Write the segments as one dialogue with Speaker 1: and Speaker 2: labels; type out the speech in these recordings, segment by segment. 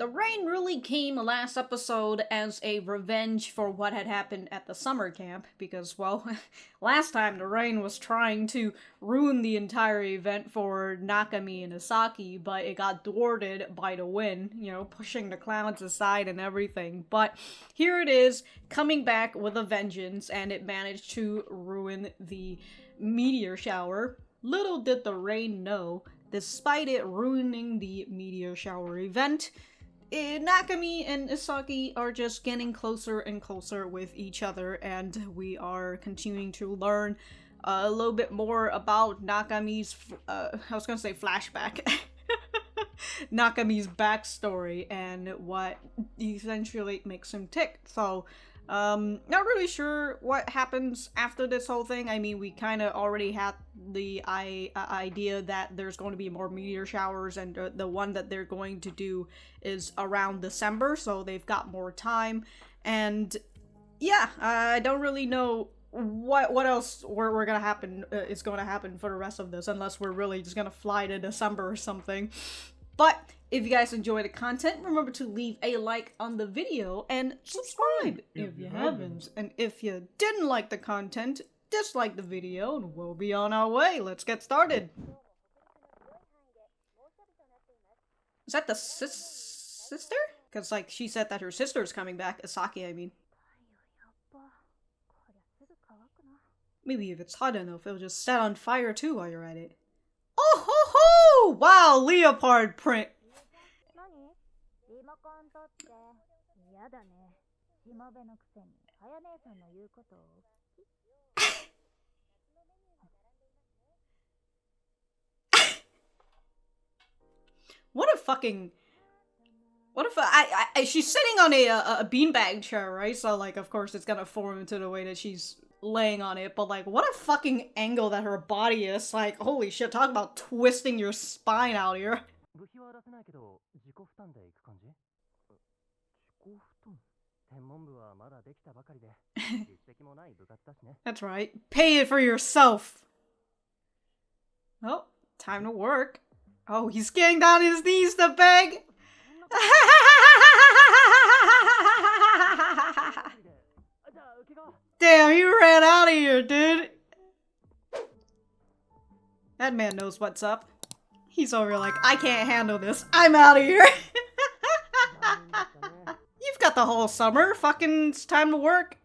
Speaker 1: The rain really came last episode as a revenge for what had happened at the summer camp, because, well, last time the rain was trying to ruin the entire event for Nakami and Isaki, but it got thwarted by the wind, you know, pushing the clouds aside and everything. But here it is, coming back with a vengeance, and it managed to ruin the meteor shower. Little did the rain know, despite it ruining the meteor shower event, Nakami and Isaki are just getting closer and closer with each other, and we are continuing to learn a little bit more about Nakami's, I was gonna say flashback, Nakami's backstory and what essentially makes him tick. So, not really sure what happens after this whole thing. I mean, we kind of already had the idea that there's going to be more meteor showers, and the one that they're going to do is around December, so they've got more time. And yeah, I don't really know what else we're gonna happen is going to happen for the rest of this, unless we're really just gonna fly to December or something. But if you guys enjoy the content, remember to leave a like on the video and subscribe if you haven't. And if you didn't like the content, dislike the video and we'll be on our way. Let's get started. Is that the sister? Because, like, she said that her sister's coming back. Isaki, I mean. Maybe if it's hot enough, it'll just set on fire too while you're at it. Oh ho ho! Wow, leopard print! What a fucking... What if she's sitting on a beanbag chair, right? So, like, of course it's gonna form into the way that she's laying on it, but, like, what a fucking angle that her body is. Like, holy shit, talk about twisting your spine out here. That's right. Pay it for yourself. Oh, time to work. Oh, he's getting down his knees to beg. Damn, you ran out of here, dude. That man knows what's up. He's over here like, I can't handle this. I'm out of here. You've got the whole summer. Fucking, it's time to work.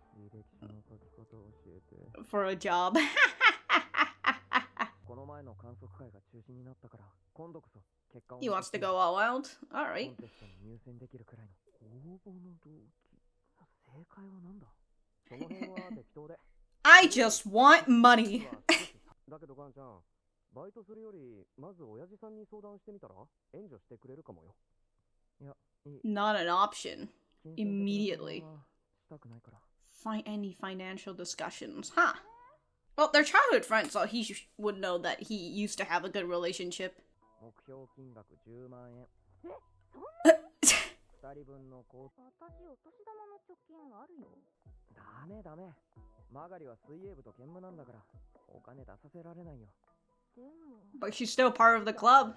Speaker 1: For a job. He wants to go all out? Alright. I just want money. Not an option. Immediately. Find any financial discussions. Huh. Well, they're childhood friends, so he would know that he used to have a good relationship. But she's still part of the club.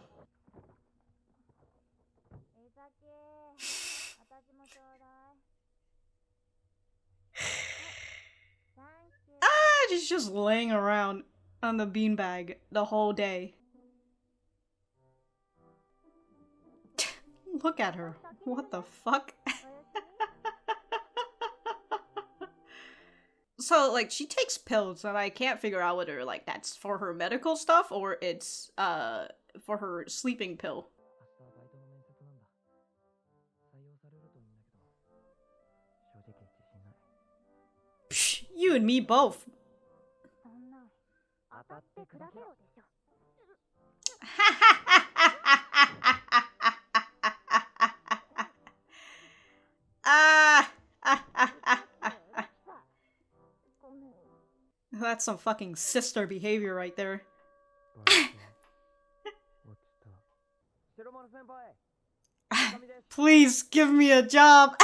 Speaker 1: She's just laying around on the beanbag the whole day. Look at her. What the fuck? So, like, she takes pills, and I can't figure out whether, like, that's for her medical stuff or it's, for her sleeping pill. Psh, you and me both. That's some fucking sister behavior right there. Please give me a job.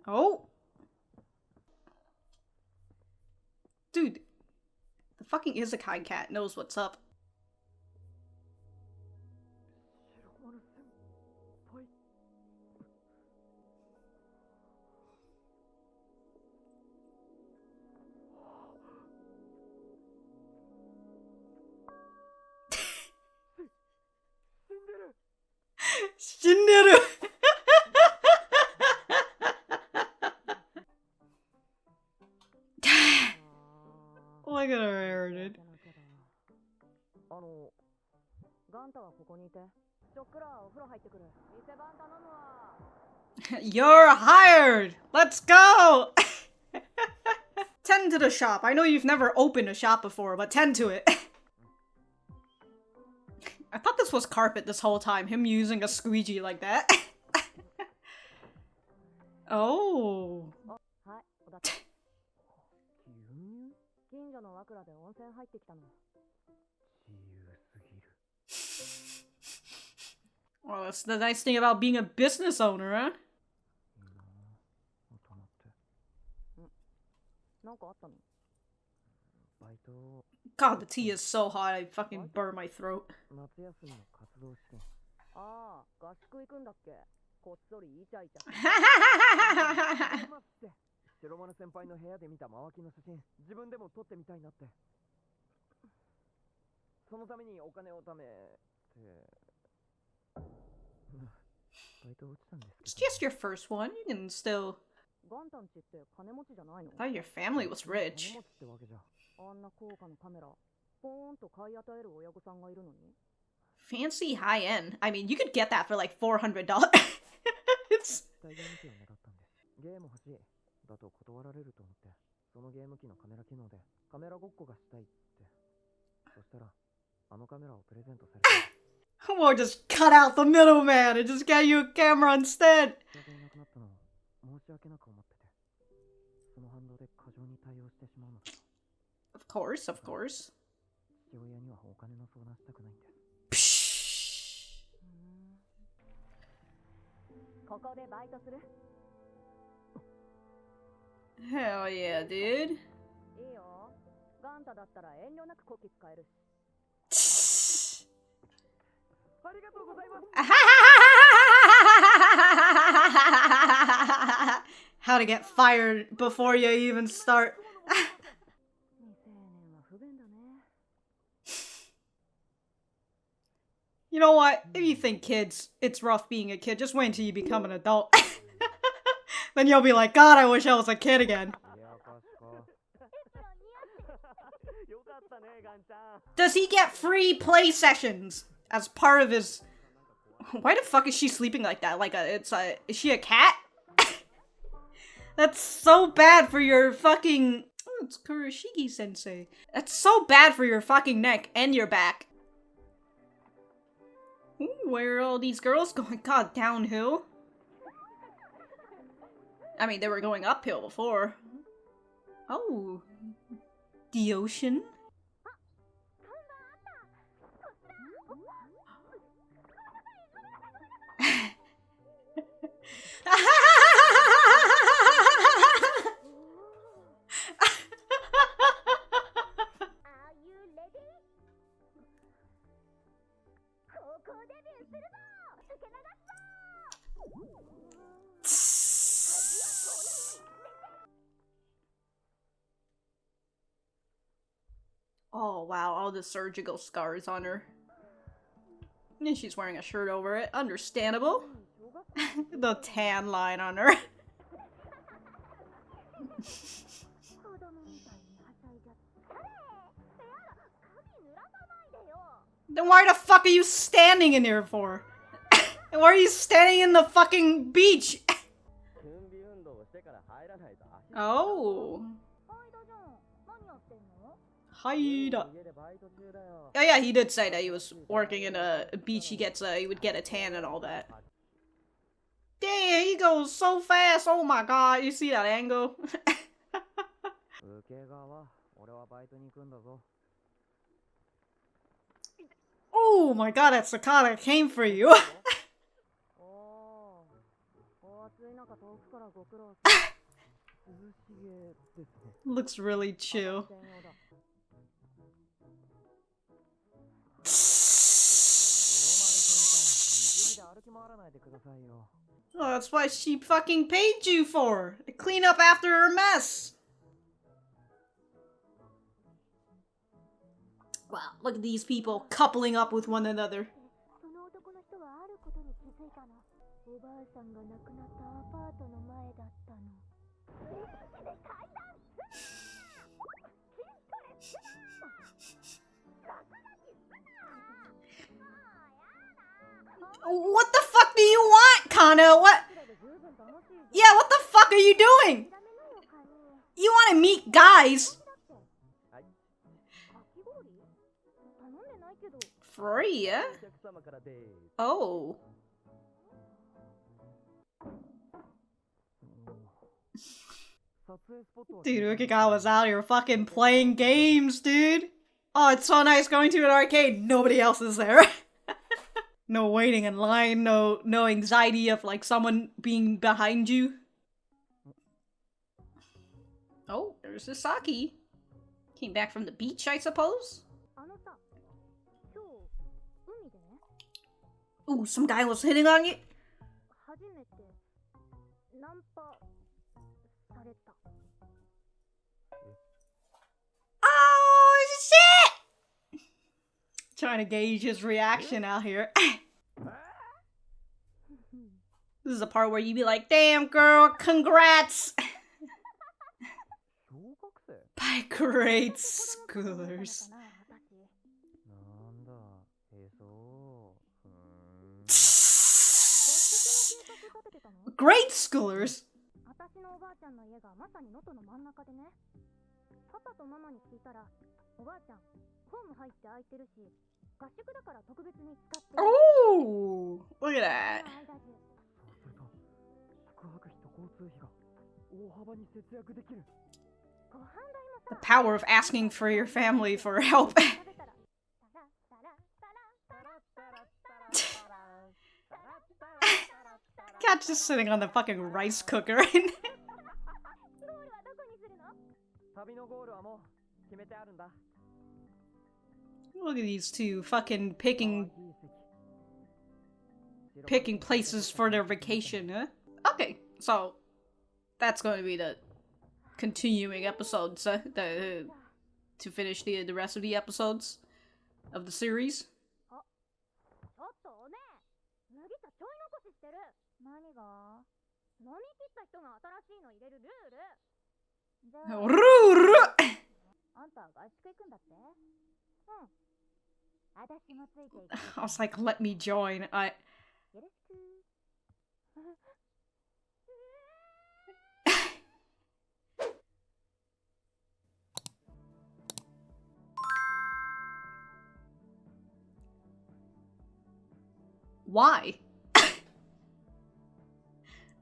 Speaker 1: Oh. Dude. The fucking Isekai cat knows what's up. Shinderu! Look at her hair, dude. You're hired! Let's go! Tend to the shop. I know you've never opened a shop before, but tend to it. I thought this was carpet this whole time, him using a squeegee like that. Oh. Well, that's the nice thing about being a business owner, huh? God, the tea is so hot, I fucking burn my throat. It's just your first one, you can still... I thought your family was rich. Fancy high-end. I mean, you could get that for like $400. It's... Or just cut out the middleman and just get you a camera instead. Of course, of course. Hell yeah, dude. How to get fired before you even start. You know what? If you think kids, it's rough being a kid, just wait until you become an adult. Then you'll be like, God, I wish I was a kid again. Does he get free play sessions as part of his... Why the fuck is she sleeping like that? Like is she a cat? That's so bad for your fucking... Oh, it's Kuroshige-sensei. That's so bad for your fucking neck and your back. Ooh, where are all these girls going? God, downhill? I mean, they were going uphill before. Oh. The ocean? Oh wow, all the surgical scars on her. And she's wearing a shirt over it. Understandable. The tan line on her. Then why the fuck are you standing in here for? And why are you standing in the fucking beach? Oh. Haida. Oh yeah, he did say that he was working in a beach. He would get a tan and all that. Damn, he goes so fast. Oh my god, you see that angle? Oh my god, that cicada came for you. Looks really chill. Oh, that's why she fucking paid you for! To clean up after her mess! Wow, look at these people coupling up with one another. What the fuck do you want, Kana? What? Yeah, what the fuck are you doing? You want to meet guys? Free, yeah? Oh. Dude, Ukegawa's out here fucking playing games, dude. Oh, it's so nice going to an arcade. Nobody else is there. No waiting in line, no anxiety of like someone being behind you. Oh, there's Isaki. Came back from the beach, I suppose? Ooh, some guy was hitting on you? Oh, shit! Trying to gauge his reaction out here. This is the part where you be like, damn girl, congrats! By grade schoolers. Grade schoolers? Oh, look at that. The power of asking for your family for help. Cat's just sitting on the fucking rice cooker. Look at these two fucking picking places for their vacation, huh? Okay, so that's going to be the continuing episodes, to finish the rest of the episodes of the series. I was like, let me join. Why?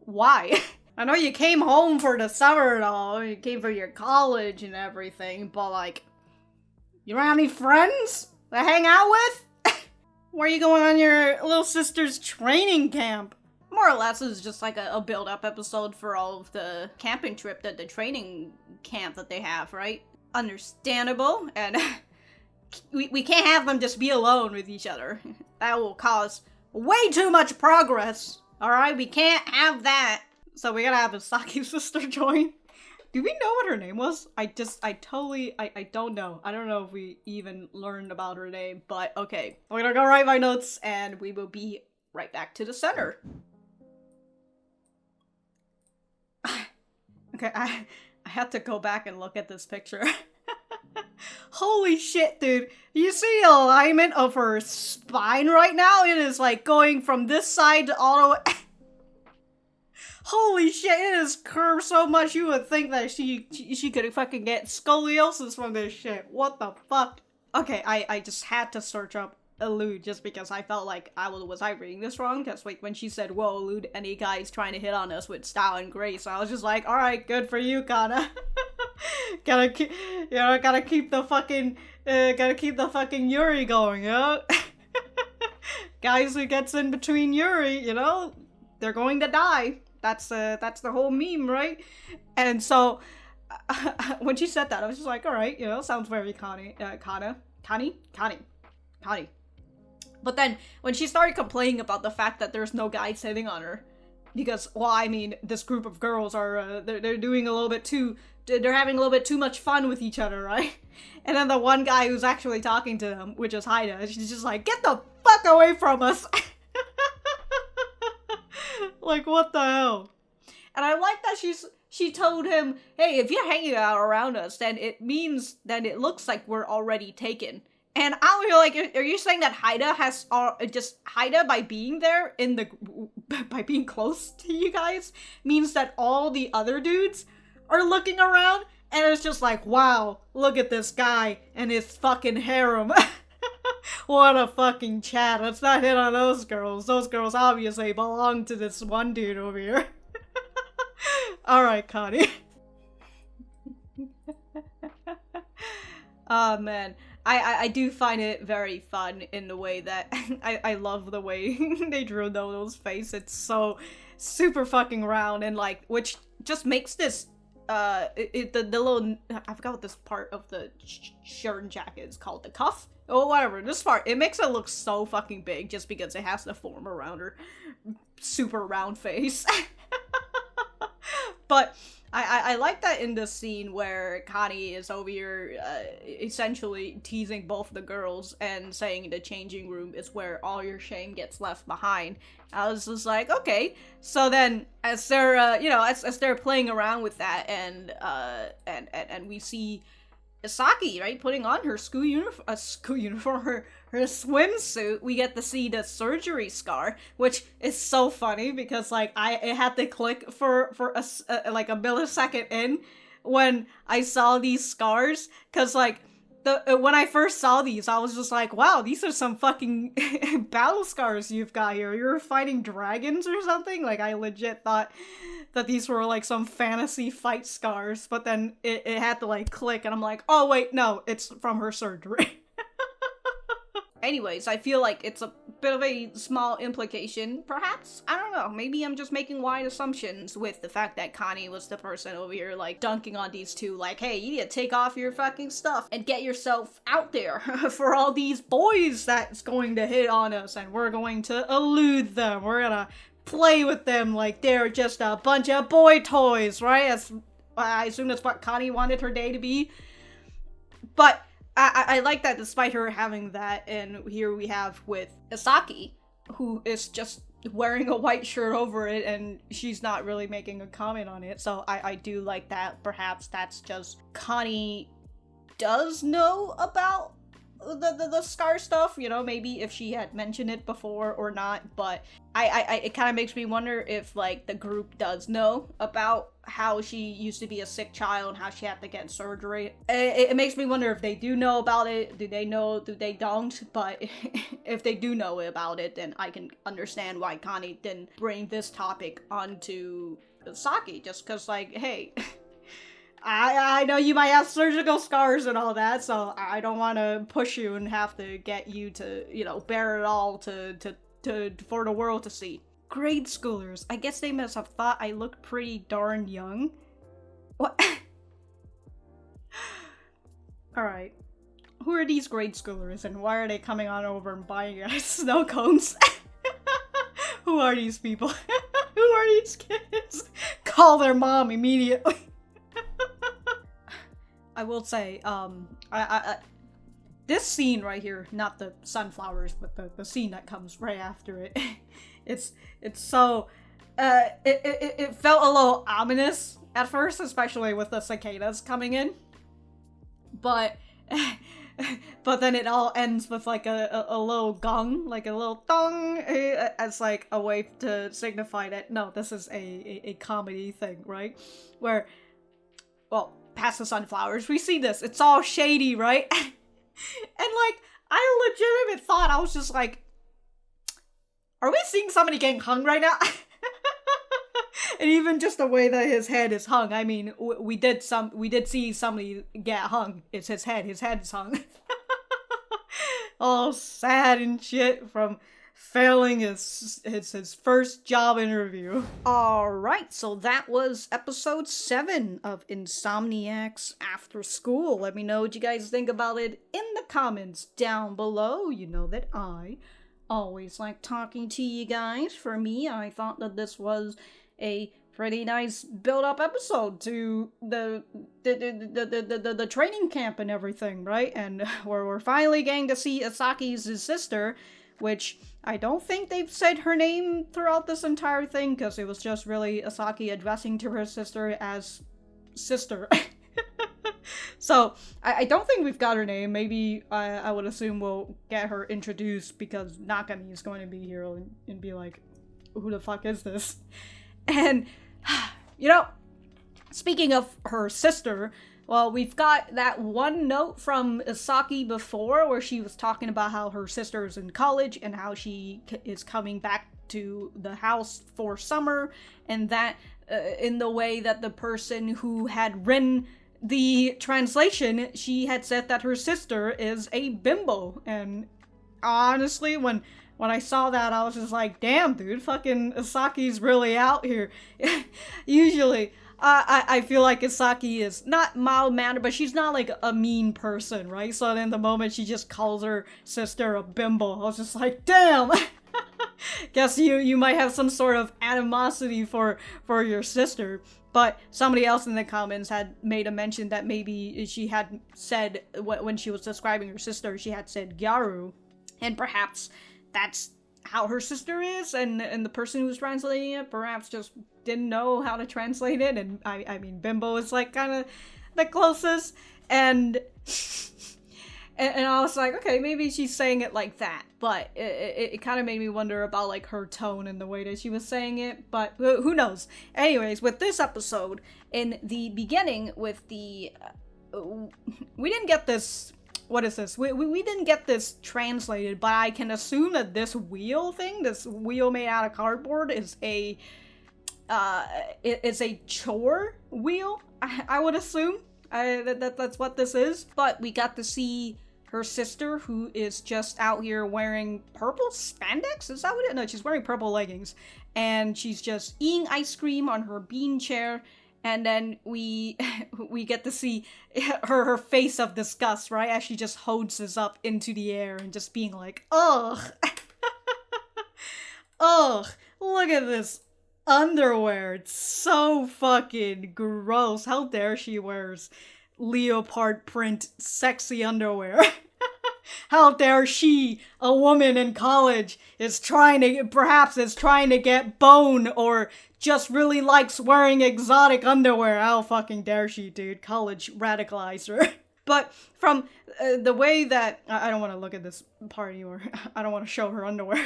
Speaker 1: Why? I know you came home for the summer and all, you came for your college and everything, but like, you don't have any friends to hang out with? Where are you going on your little sister's training camp? More or less, it's just like a build-up episode for all of the camping trip, the training camp that they have, right? Understandable, and we can't have them just be alone with each other. That will cause way too much progress, alright? We can't have that. So we gotta have Isaki's sister join. Do we know what her name was? I don't know. I don't know if we even learned about her name, but okay. I'm gonna go write my notes and we will be right back to the center. Okay, I had to go back and look at this picture. Holy shit, dude. You see the alignment of her spine right now? It is like going from this side to all the way. Holy shit, it is curved so much you would think that she could fucking get scoliosis from this shit. What the fuck? Okay, I just had to search up elude just because I felt like was I reading this wrong? Because like when she said, whoa, elude any guys trying to hit on us with style and grace, I was just like, alright, good for you, Kana. Gotta keep the fucking Yuri going, you know? Guys who gets in between Yuri, you know, they're going to die. That's the whole meme, right? And so when she said that, I was just like, all right, you know, sounds very Connie. But then when she started complaining about the fact that there's no guys hitting on her, because, well, I mean, this group of girls are they're doing a little bit too. They're having a little bit too much fun with each other, right? And then the one guy who's actually talking to them, which is Haida, she's just like, get the fuck away from us! Like, what the hell? And I like that she told him, hey, if you're hanging out around us, then it means that it looks like we're already taken. And I was like, are you saying that Haida by being there by being close to you guys means that all the other dudes are looking around? And it's just like, wow, look at this guy and his fucking harem. What a fucking chat. Let's not hit on those girls. Those girls obviously belong to this one dude over here. Alright, Connie. Oh, man. I do find it very fun in the way that I love the way they drew Nono's face. It's so super fucking round and like, which just makes this, the little, I forgot what this part of the shirt and jacket is called, the cuff? Or whatever, this part, it makes it look so fucking big just because it has the form around her super round face. But I like that in this scene where Connie is over here essentially teasing both the girls and saying the changing room is where all your shame gets left behind. I was just like, okay. So then as they're as they're playing around with that and we see Isaki, right, putting on her school uniform, her swimsuit, we get to see the surgery scar, which is so funny because like it had to click for like a millisecond in when I saw these scars, because like when I first saw these, I was just like, wow, these are some fucking battle scars you've got here. You're fighting dragons or something? Like, I legit thought that these were like some fantasy fight scars, but then it had to like click and I'm like, oh wait, no, it's from her surgery. Anyways, I feel like it's a bit of a small implication, perhaps? I don't know, maybe I'm just making wide assumptions with the fact that Connie was the person over here, like, dunking on these two, like, hey, you need to take off your fucking stuff and get yourself out there for all these boys that's going to hit on us, and we're going to elude them, we're gonna play with them like they're just a bunch of boy toys, right? I assume that's what Connie wanted her day to be. But I like that despite her having that, and here we have with Isaki, who is just wearing a white shirt over it, and she's not really making a comment on it, so I do like that. Perhaps that's just Connie does know about the scar stuff, you know, maybe if she had mentioned it before or not, but it kind of makes me wonder if, like, the group does know about how she used to be a sick child and how she had to get surgery. It makes me wonder if they do know about it, do they know, do they don't, but if they do know about it, then I can understand why Connie didn't bring this topic onto Saki, just because, like, hey, I know you might have surgical scars and all that, so I don't want to push you and have to get you to, you know, bear it all for the world to see. Grade schoolers. I guess they must have thought I looked pretty darn young. What? Alright. Who are these grade schoolers and why are they coming on over and buying us snow cones? Who are these people? Who are these kids? Call their mom immediately. I will say, this scene right here, not the sunflowers, but the scene that comes right after it, it's so, it felt a little ominous at first, especially with the cicadas coming in, but then it all ends with like a little gong, like a little dong, as like a way to signify that, no, this is a comedy thing, right? Where, well, past the sunflowers, we see this, it's all shady, right? And like, I legitimately thought, I was just like, are we seeing somebody getting hung right now? And even just the way that his head is hung, I mean, we did see somebody get hung. It's his head is hung. All sad and shit from failing his first job interview. Alright, so that was episode 7 of Insomniacs After School. Let me know what you guys think about it in the comments down below. You know that I always like talking to you guys. For me, I thought that this was a pretty nice build-up episode to the training camp and everything, right? And where we're finally getting to see Isaki's sister, which I don't think they've said her name throughout this entire thing, because it was just really Isaki addressing to her sister as sister. So, I don't think we've got her name. Maybe I would assume we'll get her introduced because Nakami is going to be here and be like, who the fuck is this? And, you know, speaking of her sister, well, we've got that one note from Isaki before where she was talking about how her sister is in college and how she is coming back to the house for summer, and that in the way that the person who had written the translation, she had said that her sister is a bimbo. And honestly, when I saw that, I was just like, damn, dude, fucking Isaki's really out here. Usually, I feel like Isaki is not mild-mannered, but she's not like a mean person, right? So then the moment she just calls her sister a bimbo, I was just like, damn! Guess you might have some sort of animosity for your sister. But somebody else in the comments had made a mention that maybe she had said, when she was describing her sister, she had said Gyaru. And perhaps that's how her sister is, and the person who was translating it perhaps just didn't know how to translate it, and I mean, bimbo is like kind of the closest, and I was like, okay, maybe she's saying it like that, but it kind of made me wonder about like her tone and the way that she was saying it, but who knows. Anyways, with this episode, in the beginning with the, we didn't get this, what is this? We didn't get this translated, but I can assume that this wheel thing, this wheel made out of cardboard, is a chore wheel, I would assume. That's what this is. But we got to see her sister, who is just out here wearing purple spandex? Is that what it is? No, she's wearing purple leggings. And she's just eating ice cream on her bean chair. And then we get to see her face of disgust, right? As she just holds this up into the air and just being like, ugh. Ugh, look at this underwear. It's so fucking gross. How dare she wears leopard print sexy underwear. How dare she, a woman in college, is trying to get bone, or just really likes wearing exotic underwear. How fucking dare she, dude. College radicalized her. But from the way that, I don't want to look at this part anymore. I don't want to show her underwear.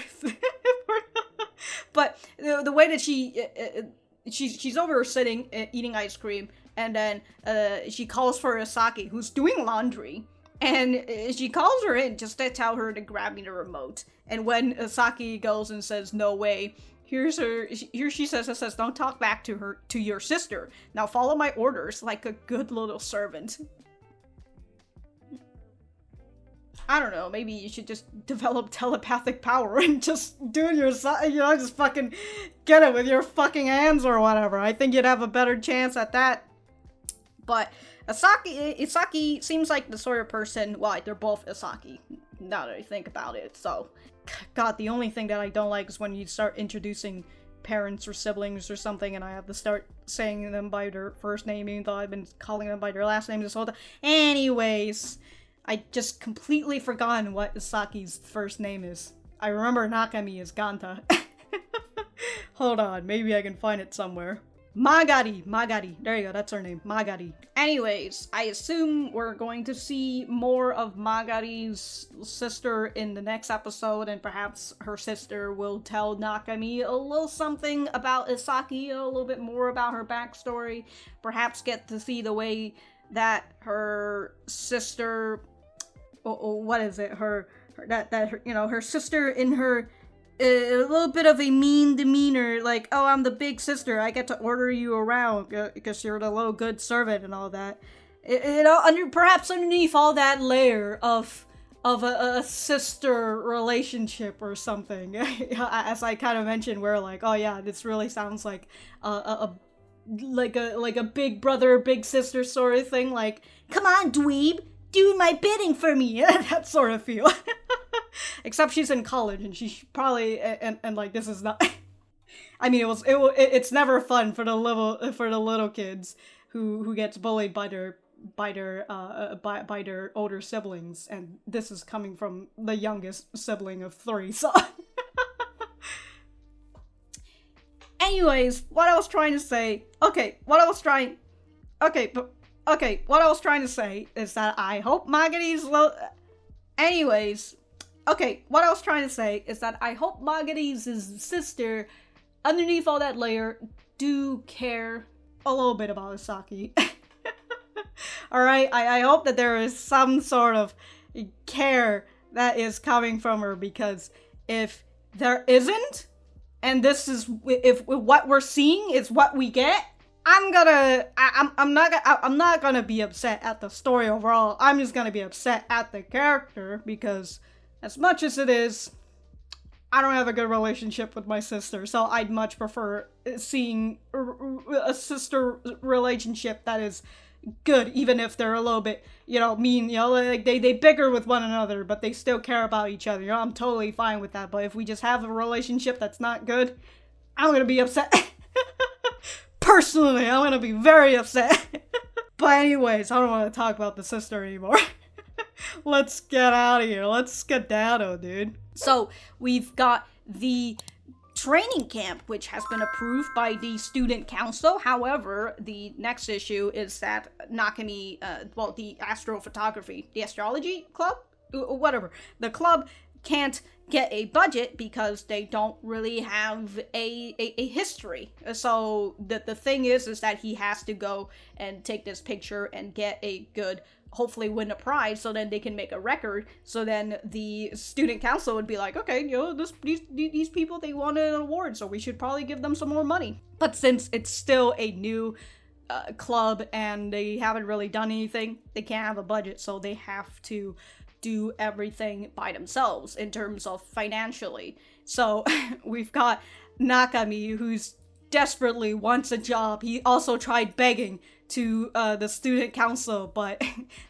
Speaker 1: But the way that she's over sitting, eating ice cream, and then she calls for Isaki, who's doing laundry. And she calls her in just to tell her to grab me the remote. And when Isaki goes and says, no way, here she says, don't talk back to your sister. Now follow my orders like a good little servant. I don't know, maybe you should just develop telepathic power and just do your, just fucking get it with your fucking hands or whatever. I think you'd have a better chance at that. But Isaki seems like the sort of person, well, they're both Isaki, now that I think about it, so. God, the only thing that I don't like is when you start introducing parents or siblings or something and I have to start saying them by their first name, even though I've been calling them by their last name this whole time. Anyways, I just completely forgotten what Isaki's first name is. I remember Nakami is Ganta. Hold on, maybe I can find it somewhere. Magari. There you go, that's her name. Magari. Anyways, I assume we're going to see more of Magari's sister in the next episode, and perhaps her sister will tell Nakami a little something about Isaki, a little bit more about her backstory. Perhaps get to see the way that her sister, what is it? Her sister in her a little bit of a mean demeanor, like, oh, I'm the big sister, I get to order you around because you're the little good servant and all that. Perhaps underneath all that layer of a sister relationship or something, as I kind of mentioned, where like, oh yeah, this really sounds like a big brother, big sister sort of thing, like, come on, dweeb, do my bidding for me, that sort of feel. Except she's in college and she probably and like this is not. I mean, it's never fun for the little kids who gets bullied by their by their older siblings, and this is coming from the youngest sibling of 3, so... Anyways, what I was trying to say... what I was trying to say is that I hope Magari's what I was trying to say is that I hope Magari's sister, underneath all that layer, do care a little bit about Isaki. Alright, I hope that there is some sort of care that is coming from her, because if there isn't, and this is, if what we're seeing is what we get, I'm not gonna be upset at the story overall. I'm just gonna be upset at the character, because as much as it is, I don't have a good relationship with my sister, so I'd much prefer seeing a sister relationship that is good, even if they're a little bit, mean, like they bicker with one another, but they still care about each other. I'm totally fine with that. But if we just have a relationship that's not good, I'm gonna be upset. Personally, I'm gonna be very upset. But anyways, I don't want to talk about the sister anymore. Let's get out of here. Let's skedaddle, dude. So, we've got the training camp, which has been approved by the student council. However, the next issue is that Nakami, the astrophotography, the astrology club? Whatever. The club can't get a budget because they don't really have a history. So the thing is that he has to go and take this picture and get a good, hopefully win a prize, so then they can make a record. So then the student council would be like, okay, these people, they won an award, so we should probably give them some more money. But since it's still a new club and they haven't really done anything, they can't have a budget, so they have to do everything by themselves in terms of financially. So we've got Nakami, who's desperately wants a job. He also tried begging to the student council, but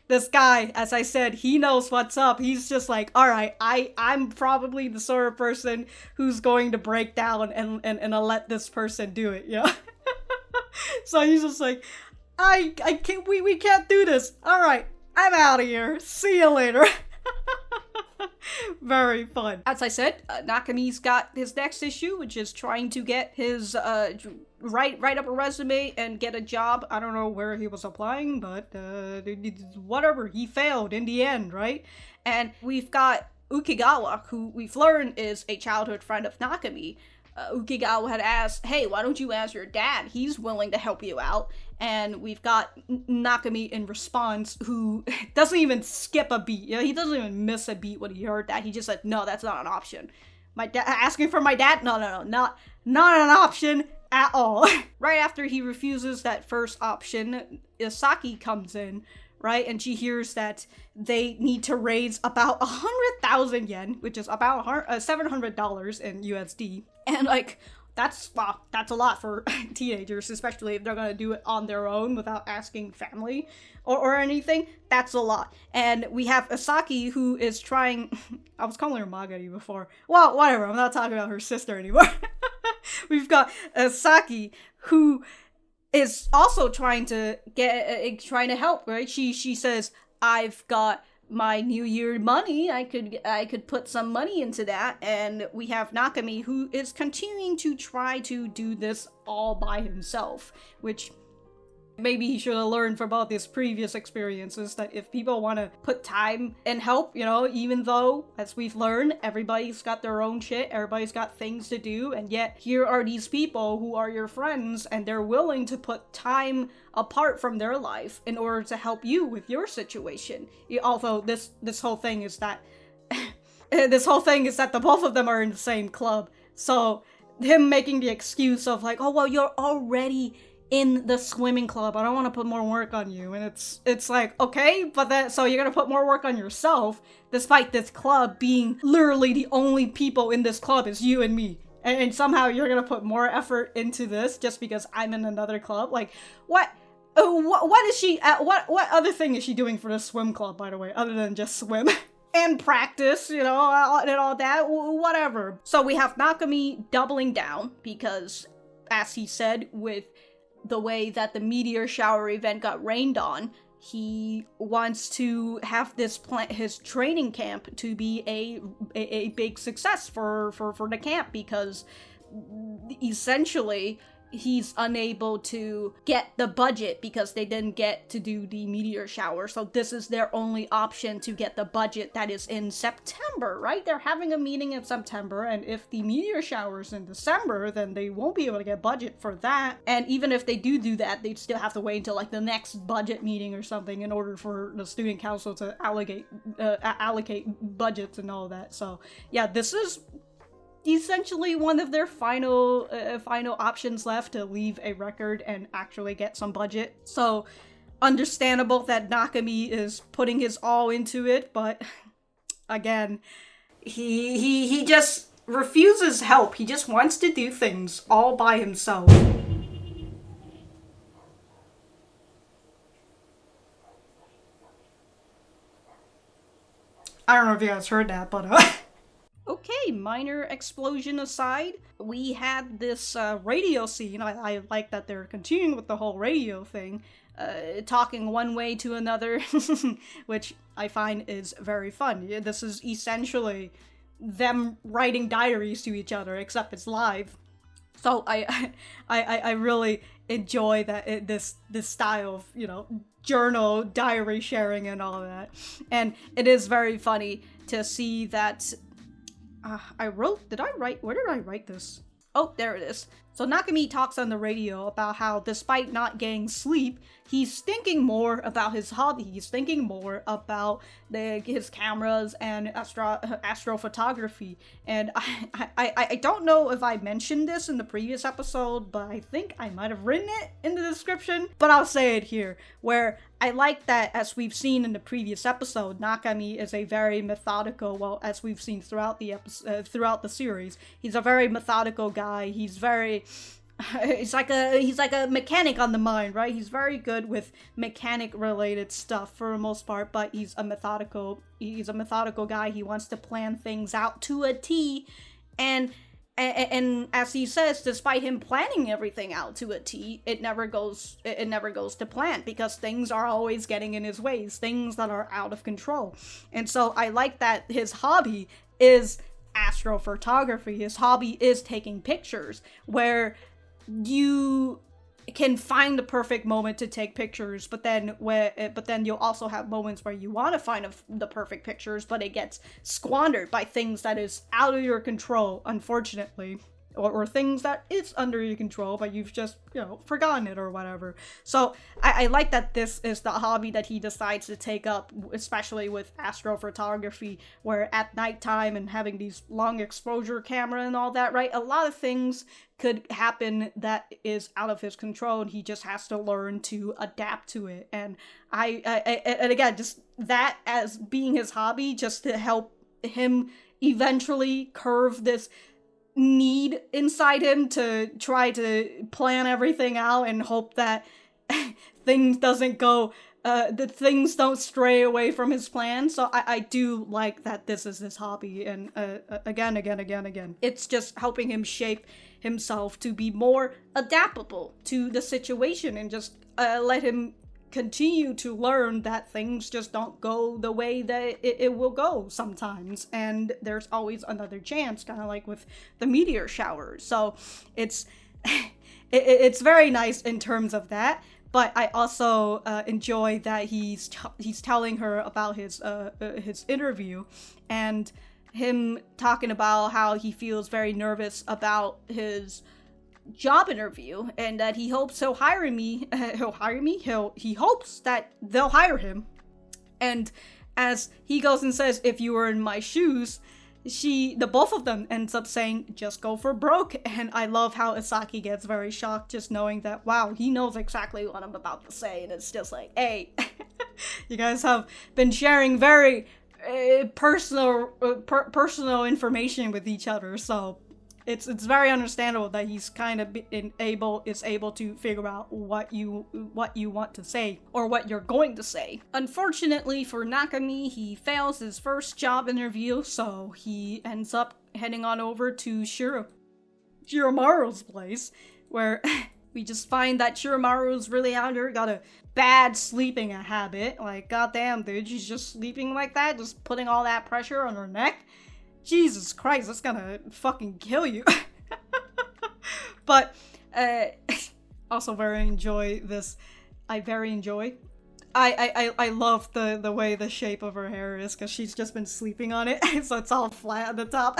Speaker 1: this guy, as I said, he knows what's up. He's just like, alright, I'm probably the sort of person who's going to break down and let this person do it, So he's just like, I can't, we can't do this. Alright, I'm out of here. See you later. Very fun. As I said, Nakami's got his next issue, which is trying to get his, write up a resume and get a job. I don't know where he was applying, but, whatever, he failed in the end, right? And we've got Ukegawa, who we've learned is a childhood friend of Nakami. Ukegawa had asked, hey, why don't you ask your dad? He's willing to help you out. And we've got Nakami in response, who doesn't even skip a beat. He doesn't even miss a beat when he heard that. He just said, no, that's not an option. My dad asking for my dad? No, not an option at all. Right after he refuses that first option, Isaki comes in, right? And she hears that they need to raise about 100,000 yen, which is about $700 in USD. And that's a lot for teenagers, especially if they're gonna do it on their own without asking family or anything. That's a lot. And we have Isaki, who is trying... I was calling her Magari before. Well, whatever, I'm not talking about her sister anymore. We've got Isaki, who is also trying to help, right? She says, I've got my New Year money, I could put some money into that. And we have Nakami, who is continuing to try to do this all by himself, which maybe he should have learned from all his previous experiences, that if people want to put time and help, even though, as we've learned, everybody's got their own shit, everybody's got things to do, and yet here are these people who are your friends, and they're willing to put time apart from their life in order to help you with your situation. Although this whole thing is that the both of them are in the same club, so him making the excuse of like, oh well, you're already in the swimming club, I don't want to put more work on you. And it's like, okay, but so you're gonna put more work on yourself, despite this club being literally the only people in this club is you and me. And somehow you're gonna put more effort into this just because I'm in another club? Like, what is she, what other thing is she doing for the swim club, by the way, other than just swim? And practice, and all that, whatever. So we have Nakami doubling down because, as he said, with the way that the meteor shower event got rained on, he wants to have his training camp to be a big success for the camp, because essentially he's unable to get the budget because they didn't get to do the meteor shower. So this is their only option to get the budget that is in September, right? They're having a meeting in September, and if the meteor shower is in December, then they won't be able to get budget for that. And even if they do that, they'd still have to wait until like the next budget meeting or something in order for the student council to allocate budgets and all that. So yeah, this is essentially one of their final options left to leave a record and actually get some budget. So understandable that Nakami is putting his all into it, but again, he just refuses help. He just wants to do things all by himself. I don't know if you guys heard that, but okay, minor explosion aside, we had this radio scene. I like that they're continuing with the whole radio thing, talking one way to another, which I find is very fun. This is essentially them writing diaries to each other, except it's live. So I really enjoy that this style of, journal, diary sharing and all of that. And it is very funny to see that where did I write this? Oh, there it is. So Nakami talks on the radio about how despite not getting sleep, he's thinking more about his hobby. He's thinking more about his cameras and astrophotography. And I don't know if I mentioned this in the previous episode, but I think I might have written it in the description. But I'll say it here, where I like that, as we've seen in the previous episode, Nakami is a very methodical, well, as we've seen throughout the series, he's a very methodical guy. He's like a mechanic on the mind, right? He's very good with mechanic related stuff for the most part, but he's a methodical guy. He wants to plan things out to a T, and as he says, despite him planning everything out to a T, it never goes to plan, because things are always getting in his ways, things that are out of control. And so I like that his hobby is astrophotography. His hobby is taking pictures, where you can find the perfect moment to take pictures, but then you'll also have moments where you want to find the perfect pictures, but it gets squandered by things that is out of your control, unfortunately, or things that is under your control, but you've just, forgotten it or whatever. So I like that this is the hobby that he decides to take up, especially with astrophotography, where at nighttime and having these long exposure camera and all that, right? A lot of things could happen that is out of his control, and he just has to learn to adapt to it. And and again, just that as being his hobby, just to help him eventually curve this need inside him to try to plan everything out and hope that things don't stray away from his plan. So I do like that this is his hobby, and again, it's just helping him shape himself to be more adaptable to the situation, and just let him continue to learn that things just don't go the way that it will go sometimes, and there's always another chance, kind of like with the meteor shower. So it's it's very nice in terms of that. But I also enjoy that he's telling her about his interview, and him talking about how he feels very nervous about his job interview, and that he hopes he hopes that they'll hire him. And as he goes and says, "If you were in my shoes," the both of them ends up saying, "Just go for broke." And I love how Isaki gets very shocked, just knowing that, wow, he knows exactly what I'm about to say. And it's just like, hey, you guys have been sharing very personal information with each other, so it's very understandable that he's kind of able to figure out what you want to say, or what you're going to say. Unfortunately for Nakami, he fails his first job interview, so he ends up heading on over to Shiromaru's place, where We just find that Shiromaru's really out here, got a bad sleeping habit. Like, goddamn, dude, she's just sleeping like that, just putting all that pressure on her neck. Jesus Christ, that's gonna fucking kill you. But, also very enjoy this. I love the way the shape of her hair is, because she's just been sleeping on it, so it's all flat at the top.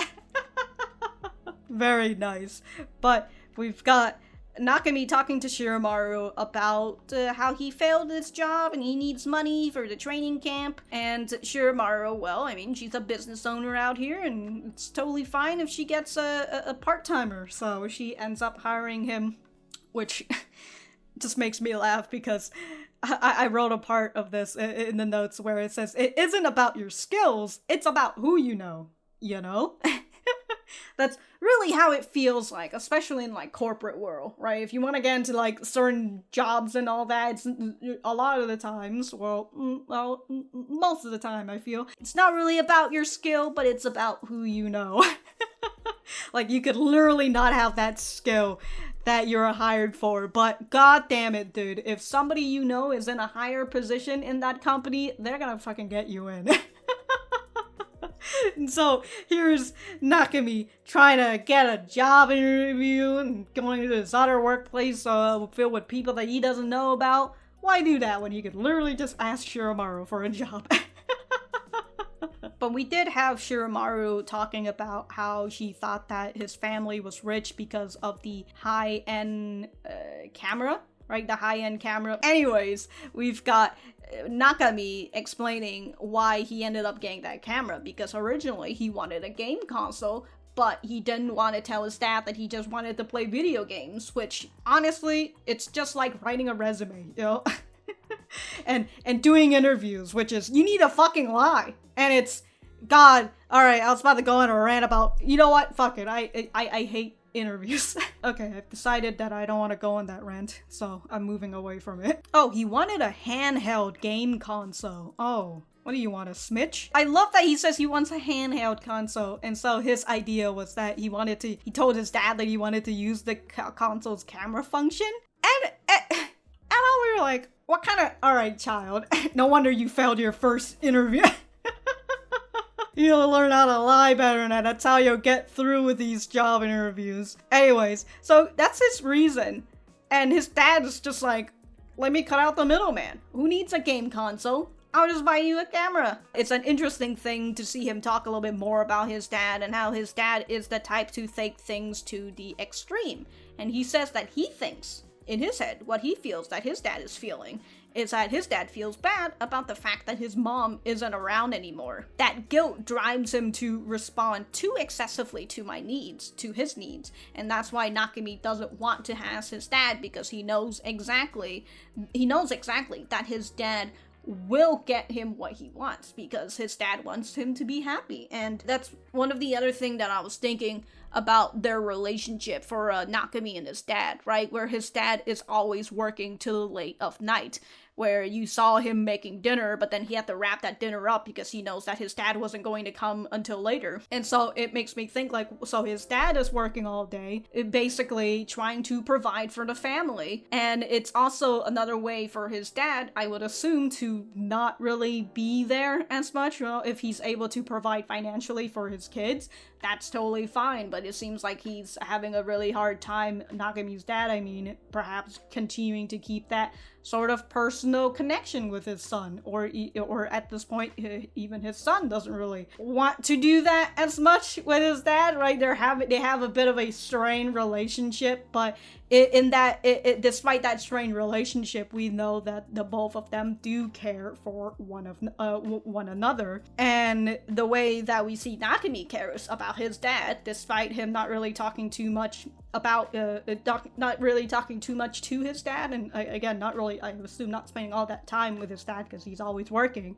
Speaker 1: Very nice. But we've got Nakami talking to Shiromaru about how he failed his job and he needs money for the training camp. And Shiromaru, well, I mean, she's a business owner out here and it's totally fine if she gets a part-timer. So she ends up hiring him, which just makes me laugh because I wrote a part of this in the notes where it says, it isn't about your skills, it's about who you know, you know? That's really how it feels like, especially in like corporate world, right? If you want to get into like certain jobs and all that, it's a lot of the times, most of the time I feel, it's not really about your skill, but it's about who you know. Like you could literally not have that skill that you're hired for, but god damn it, dude, if somebody you know is in a higher position in that company, they're gonna fucking get you in. And so here's Nakami trying to get a job interview and going to this other workplace filled with people that he doesn't know about. Why do that when you could literally just ask Shiromaru for a job? But we did have Shiromaru talking about how she thought that his family was rich because of the high-end camera, right? The high-end camera. Anyways, we've got Nakami explaining why he ended up getting that camera, because originally he wanted a game console, but he didn't want to tell his dad that he just wanted to play video games, which honestly, it's just like writing a resume, you know? and doing interviews, which is, you need a fucking lie. And it's, God, alright, I was about to go on a rant about, you know what, fuck it, I hate interviews. Okay, I've decided that I don't want to go on that rant, so I'm moving away from it. Oh, he wanted a handheld game console. Oh, what do you want, a Switch? I love that he says he wants a handheld console, and so his idea was that he told his dad that he wanted to use the console's camera function, and we were like, what kind of, alright child, no wonder you failed your first interview. You'll learn how to lie better than that. That's how you'll get through with these job interviews. Anyways, so that's his reason. And his dad is just like, let me cut out the middleman. Who needs a game console? I'll just buy you a camera. It's an interesting thing to see him talk a little bit more about his dad and how his dad is the type to take things to the extreme. And he says that he thinks, in his head, what he feels that his dad is feeling is that his dad feels bad about the fact that his mom isn't around anymore. That guilt drives him to respond too excessively to his needs, and that's why Nakami doesn't want to ask his dad, because he knows exactly that his dad will get him what he wants, because his dad wants him to be happy. And that's one of the other thing that I was thinking about their relationship for Nakami and his dad, right? Where his dad is always working till late of night, where you saw him making dinner, but then he had to wrap that dinner up because he knows that his dad wasn't going to come until later. And so it makes me think like, so his dad is working all day, basically trying to provide for the family. And it's also another way for his dad, I would assume, to not really be there as much. You know, if he's able to provide financially for his kids, that's totally fine. But it seems like he's having a really hard time, Nakami's dad, I mean, perhaps continuing to keep that sort of personal connection with his son, or at this point, even his son doesn't really want to do that as much with his dad, right? They have a bit of a strained relationship, but despite that strained relationship, we know that the both of them do care for one another. And the way that we see Nakami cares about his dad, despite him not really talking too much to his dad, and again, not really, I assume, not spending all that time with his dad because he's always working.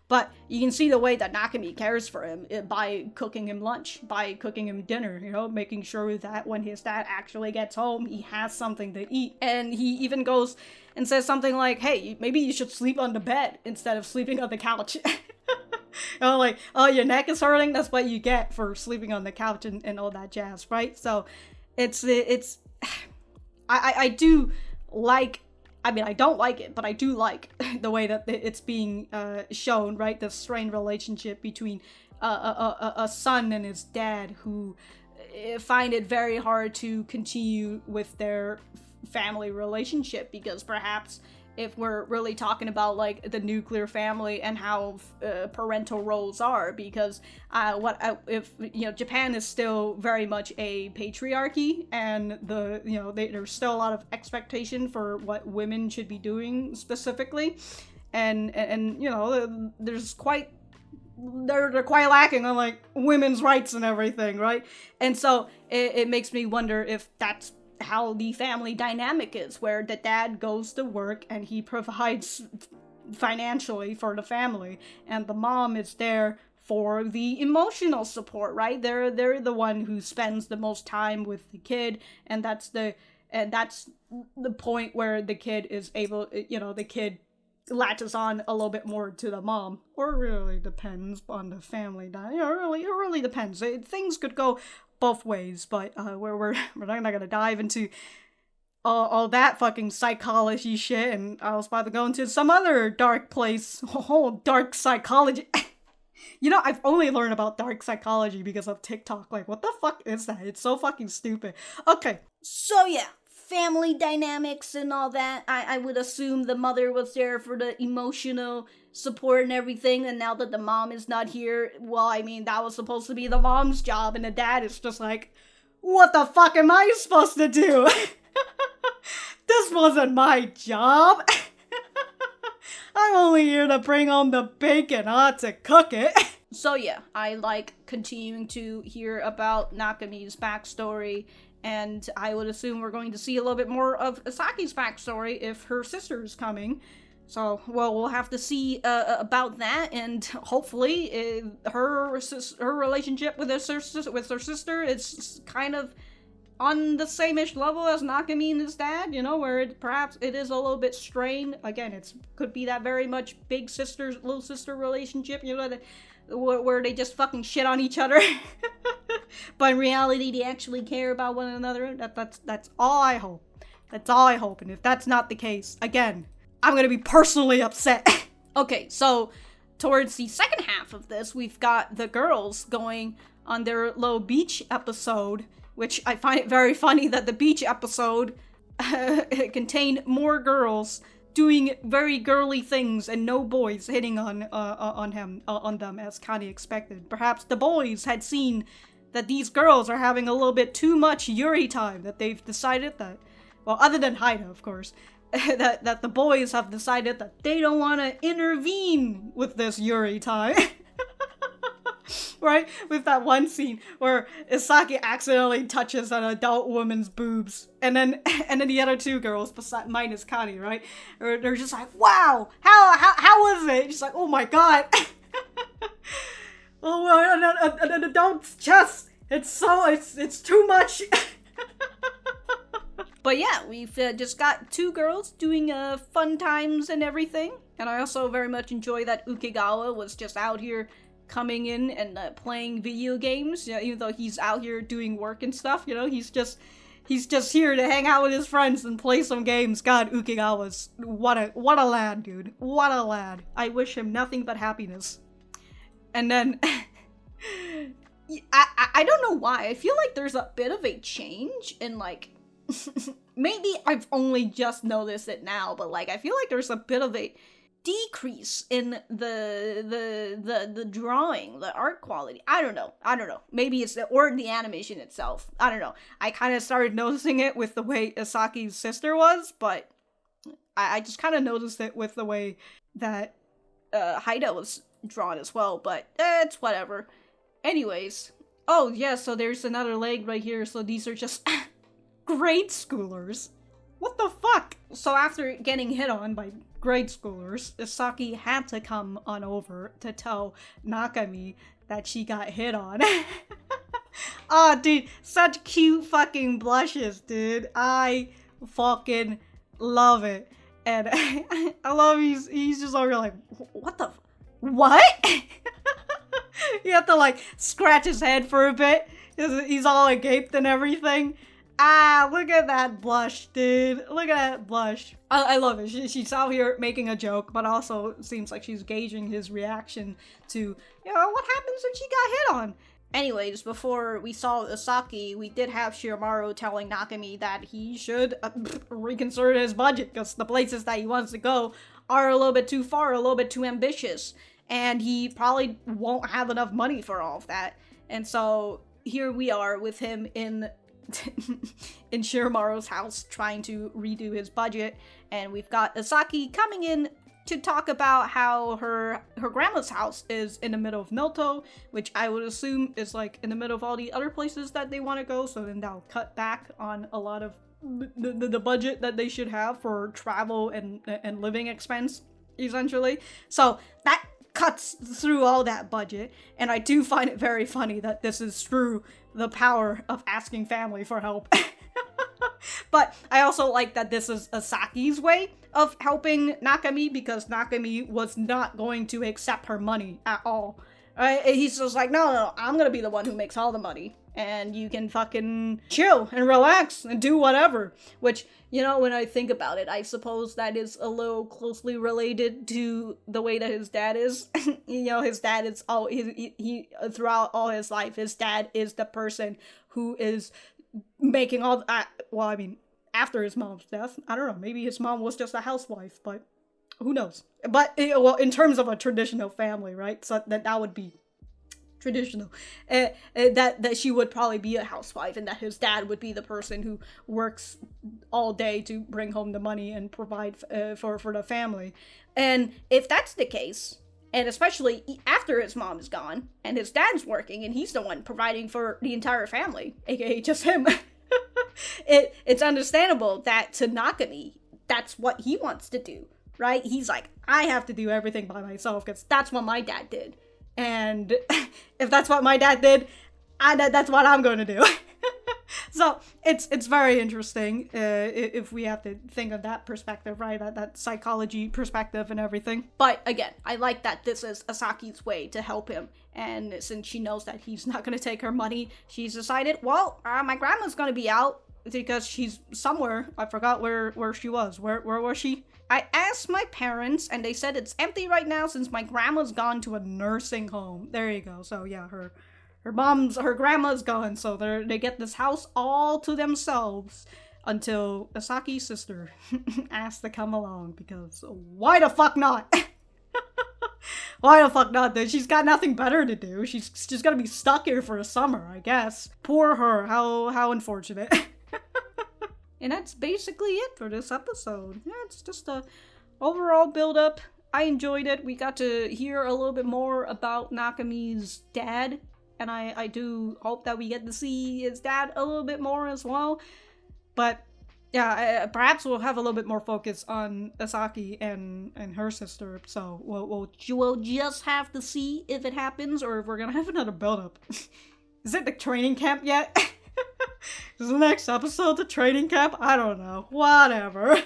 Speaker 1: But you can see the way that Nakami cares for him by cooking him lunch, by cooking him dinner, you know, making sure that when his dad actually gets home, he has something to eat. And he even goes and says something like, hey, maybe you should sleep on the bed instead of sleeping on the couch. You know, like, oh, your neck is hurting? That's what you get for sleeping on the couch and all that jazz, right? So it's I do like, I mean, I don't like it, but I do like the way that it's being shown, right? The strained relationship between a son and his dad who find it very hard to continue with their family relationship, because perhaps if we're really talking about like the nuclear family and how parental roles are, because if Japan is still very much a patriarchy, and there's still a lot of expectation for what women should be doing specifically, and there's quite they're quite lacking on like women's rights and everything, right? And so it makes me wonder if that's how the family dynamic is, where the dad goes to work and he provides financially for the family, and the mom is there for the emotional support, right? They're the one who spends the most time with the kid, and that's the point where the kid is able, the kid latches on a little bit more to the mom. Or it really depends on the family. It really depends. Things could go both ways, but we're not gonna dive into all that fucking psychology shit, and I was about to go into some other dark place. Oh, dark psychology. I've only learned about dark psychology because of TikTok. Like, what the fuck is that? It's so fucking stupid. Okay, so yeah, family dynamics and all that. I would assume the mother was there for the emotional support and everything, and now that the mom is not here, well, I mean, that was supposed to be the mom's job, and the dad is just like, what the fuck am I supposed to do? This wasn't my job. I'm only here to bring home the bacon, not to cook it. So yeah, I like continuing to hear about Nakami's backstory, and I would assume we're going to see a little bit more of Isaki's backstory if her sister is coming. So, well, we'll have to see about that, and hopefully her relationship with her sister is kind of on the same-ish level as Nakami and his dad, where perhaps it is a little bit strained. Again, could be that very much big sister, little sister relationship, where they just fucking shit on each other. But in reality, they actually care about one another. That's all I hope. That's all I hope, and if that's not the case, again, I'm gonna be personally upset. Okay, so towards the second half of this, we've got the girls going on their little beach episode, which I find it very funny that the beach episode contained more girls doing very girly things and no boys hitting on them as Connie expected. Perhaps the boys had seen that these girls are having a little bit too much Yuri time, that they've decided that, well, other than Haida, of course, that the boys have decided that they don't want to intervene with this Yuri time. Right? With that one scene where Isaki accidentally touches an adult woman's boobs, and then the other two girls, minus Connie, right? They're just like, wow, how was it? She's like, oh my god. Oh, well, an adult's chest. It's too much. But yeah, we've just got two girls doing fun times and everything. And I also very much enjoy that Ukegawa was just out here coming in and playing video games. Even though he's out here doing work and stuff, he's just here to hang out with his friends and play some games. God, Ukegawa's what a lad, dude. What a lad. I wish him nothing but happiness. And then I don't know why. I feel like there's a bit of a change in like maybe I've only just noticed it now, but like I feel like there's a bit of a decrease in the drawing, the art quality. I don't know. Maybe it's the animation itself. I don't know. I kind of started noticing it with the way Isaki's sister was, but I just kind of noticed it with the way that Haida was drawn as well, but it's whatever. Anyways, oh yeah, so there's another leg right here, so these are just grade schoolers. What the fuck? So after getting hit on by grade schoolers, Isaki had to come on over to tell Nakami that she got hit on. Oh, dude, such cute fucking blushes, dude. I fucking love it. And I love he's just over like, what the what? You have to like scratch his head for a bit. He's all agape and everything. Look at that blush, dude. Look at that blush. I love it. She's out here making a joke, but also seems like she's gauging his reaction to, what happens if she got hit on? Anyways, before we saw Isaki, we did have Shiromaru telling Nakami that he should reconsider his budget, because the places that he wants to go are a little bit too far, a little bit too ambitious, and he probably won't have enough money for all of that. And so here we are with him in Shiromaru's house trying to redo his budget, and we've got Isaki coming in to talk about how her grandma's house is in the middle of Noto, which I would assume is like in the middle of all the other places that they want to go, so then that'll cut back on a lot of the budget that they should have for travel and living expense, essentially. So that cuts through all that budget, and I do find it very funny that this is through the power of asking family for help. But I also like that this is Isaki's way of helping Nakami, because Nakami was not going to accept her money at all. He's just like, no, I'm gonna be the one who makes all the money, and you can fucking chill and relax and do whatever. Which, when I think about it, I suppose that is a little closely related to the way that his dad is. His dad is he throughout all his life, his dad is the person who is making all after his mom's death, I don't know, maybe his mom was just a housewife, but who knows. But in terms of a traditional family, right, so that would be traditional, that she would probably be a housewife, and that his dad would be the person who works all day to bring home the money and provide for the family. And if that's the case, and especially after his mom is gone, and his dad's working, and he's the one providing for the entire family, aka just him, it's understandable that to Nakami, that's what he wants to do, right? He's like, I have to do everything by myself, because that's what my dad did. And if that's what my dad did, that's what I'm going to do. So it's very interesting if we have to think of that perspective, right? That psychology perspective and everything. But again, I like that this is Asaki's way to help him. And since she knows that he's not going to take her money, she's decided, well, my grandma's going to be out because she's somewhere. I forgot where she was. Where was she? I asked my parents, and they said it's empty right now since my grandma's gone to a nursing home. There you go. So yeah, her grandma's gone, so they get this house all to themselves until Isaki's sister asks to come along, because why the fuck not? Why the fuck not? She's got nothing better to do. She's just gonna be stuck here for the summer, I guess. Poor her. How unfortunate. And that's basically it for this episode. Yeah, it's just a overall build-up. I enjoyed it. We got to hear a little bit more about Nakami's dad, and I do hope that we get to see his dad a little bit more as well. But yeah, perhaps we'll have a little bit more focus on Isaki and her sister. So we'll just have to see if it happens, or if we're gonna have another build-up. Is it the training camp yet? Is the next episode the training camp? I don't know. Whatever.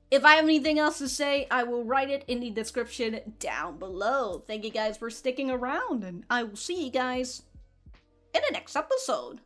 Speaker 1: If I have anything else to say, I will write it in the description down below. Thank you guys for sticking around, and I will see you guys in the next episode.